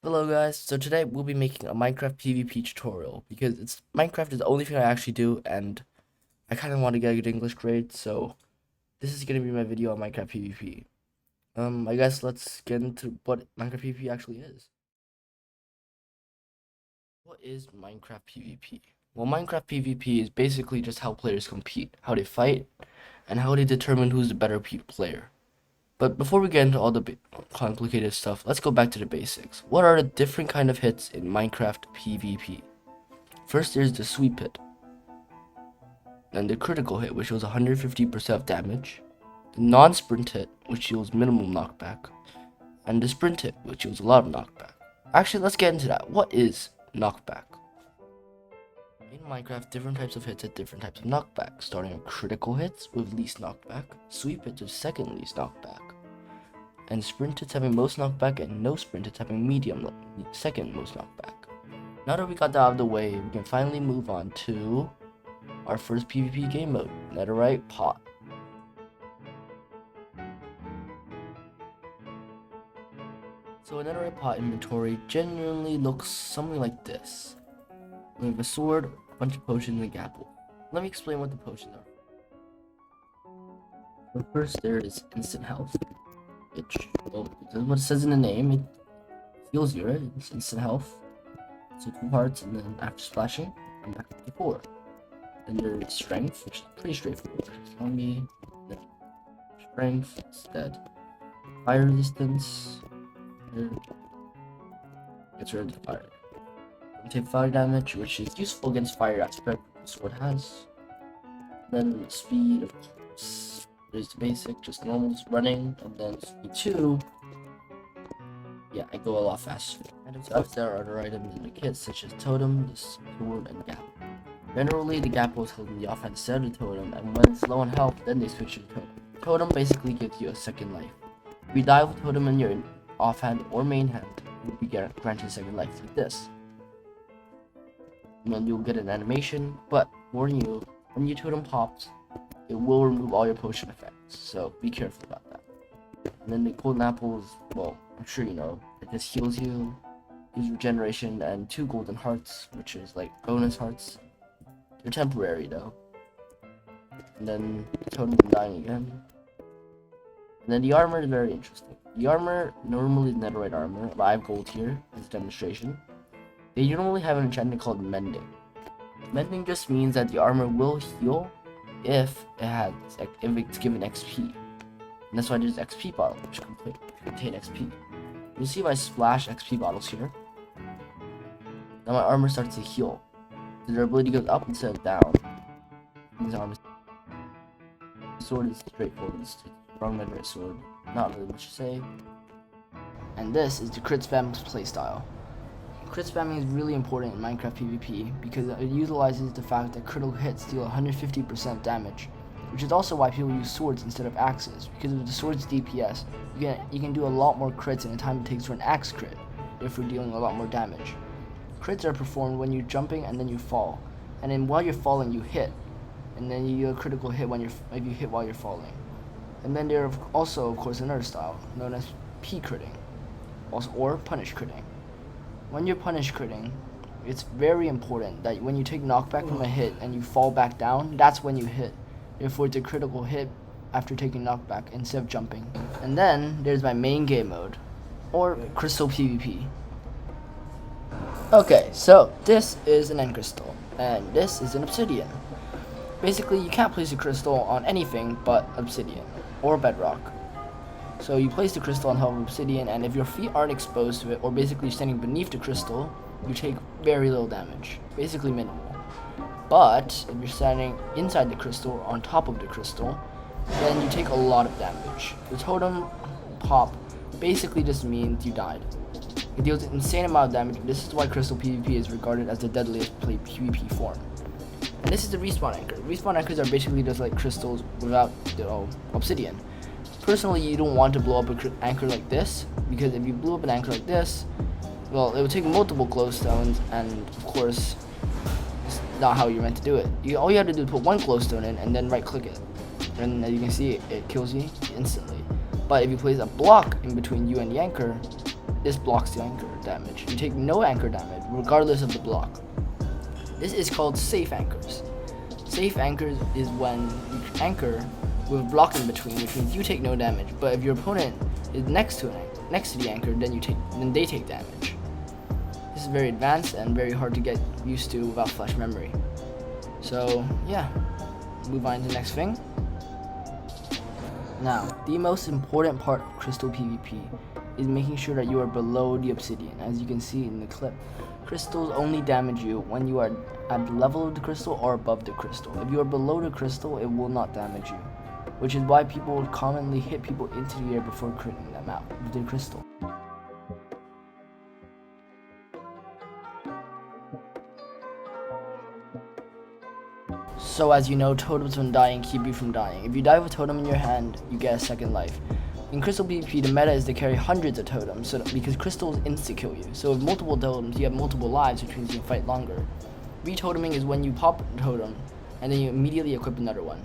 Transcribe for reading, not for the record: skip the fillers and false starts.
Hello guys, so today we'll be making a Minecraft PvP tutorial because Minecraft is the only thing I actually do and I kind of want to get a good English grade, so this is going to be my video on Minecraft PvP. I guess let's get into what Minecraft PvP actually is. What is Minecraft PvP? Well, Minecraft PvP is basically just how players compete, how they fight, and how they determine who's the better player. But before we get into all the complicated stuff, let's go back to the basics. What are the different kind of hits in Minecraft PvP? First, there's the sweep hit, then the critical hit, which deals 150% damage, the non-sprint hit, which deals minimal knockback, and the sprint hit, which deals a lot of knockback. Actually, let's get into that. What is knockback? In Minecraft, different types of hits have different types of knockback, starting with critical hits with least knockback, sweep hits with second least knockback, and sprint hits having most knockback, and no sprint hits having second most knockback. Now that we got that out of the way, we can finally move on to our first PvP game mode, Netherite Pot. So a Netherite Pot inventory genuinely looks something like this. We have a sword, a bunch of potions, and a gapple. Let me explain what the potions are. So first there is instant health, which, well, what it says in the name, it heals you, right? It's instant health. So 2 hearts, and then after splashing, I'm back up to 4. Then there's strength, which is pretty straightforward. Zombie, then strength, instead. Fire resistance, gets rid of the fire. Take fire damage, which is useful against fire aspect the sword has. Then speed, of course, there's the basic, just normal, just running, and then speed 2. Yeah, I go a lot faster. Items there are other items in the kit, such as totem, the sword, and gap. Generally, the gapple is held in the offhand instead of the totem, and when it's low on health, then they switch to the totem. Totem basically gives you a second life. If you die with totem in your offhand or main hand, you'll be granted a second life, like this. And then you'll get an animation, but warning you, when your totem pops, it will remove all your potion effects, so be careful about that. And then the golden apples, well, I'm sure you know, it just heals you, gives regeneration, and 2 golden hearts, which is like bonus hearts. They're temporary though. And then the totem from dying again. And then the armor is very interesting. The armor, normally netherite armor, but I have gold here as a demonstration. They normally have an enchantment called Mending. Mending just means that the armor will heal if it's given XP. And that's why there's XP bottles, which contain XP. You see my splash XP bottles here. Now my armor starts to heal. The durability goes up instead of down. These armors. The sword is straightforward. It's a strong netherite sword. Not really much to say. And this is the crit spam playstyle. Crit spamming is really important in Minecraft PvP because it utilizes the fact that critical hits deal 150% damage, which is also why people use swords instead of axes, because of the sword's DPS, you can do a lot more crits in the time it takes for an axe crit, if you're dealing a lot more damage. Crits are performed when you're jumping and then you fall, and then while you're falling you hit, and then you do a critical hit if you hit while you're falling. And then there are also, of course, another style known as P-critting, or punish critting. When you're punish critting, it's very important that when you take knockback from a hit and you fall back down, that's when you hit. Therefore, it's a critical hit after taking knockback instead of jumping. And then there's my main game mode, or crystal PvP. Okay, so this is an end crystal, and this is an obsidian. Basically, you can't place a crystal on anything but obsidian or bedrock. So you place the crystal on top of obsidian, and if your feet aren't exposed to it, or basically standing beneath the crystal, you take very little damage, basically minimal. But if you're standing inside the crystal, on top of the crystal, then you take a lot of damage. The totem pop basically just means you died. It deals an insane amount of damage. This is why crystal PvP is regarded as the deadliest PvP form. And this is the respawn anchor. Respawn anchors are basically just like crystals without the obsidian. Personally, you don't want to blow up an anchor like this, because if you blew up an anchor like this, well, it would take multiple glowstones, and of course, it's not how you're meant to do it. All you have to do is put one glowstone in, and then right-click it. And as you can see, it kills you instantly. But if you place a block in between you and the anchor, this blocks the anchor damage. You take no anchor damage regardless of the block. This is called safe anchors. Safe anchors is when you anchor with a block in between, which means you take no damage. But if your opponent is next to the anchor, then they take damage. This is very advanced and very hard to get used to without flash memory. So yeah, move on to the next thing. Now, the most important part of crystal PvP is making sure that you are below the obsidian. As you can see in the clip, crystals only damage you when you are at the level of the crystal or above the crystal. If you are below the crystal, it will not damage you, which is why people commonly hit people into the air before critting them out with their crystal. So as you know, totems when dying keep you from dying. If you die with a totem in your hand, you get a second life. In crystal PvP, the meta is to carry hundreds of totems because crystals insta-kill you. So with multiple totems, you have multiple lives, which means you can fight longer. Re-toteming is when you pop a totem and then you immediately equip another one.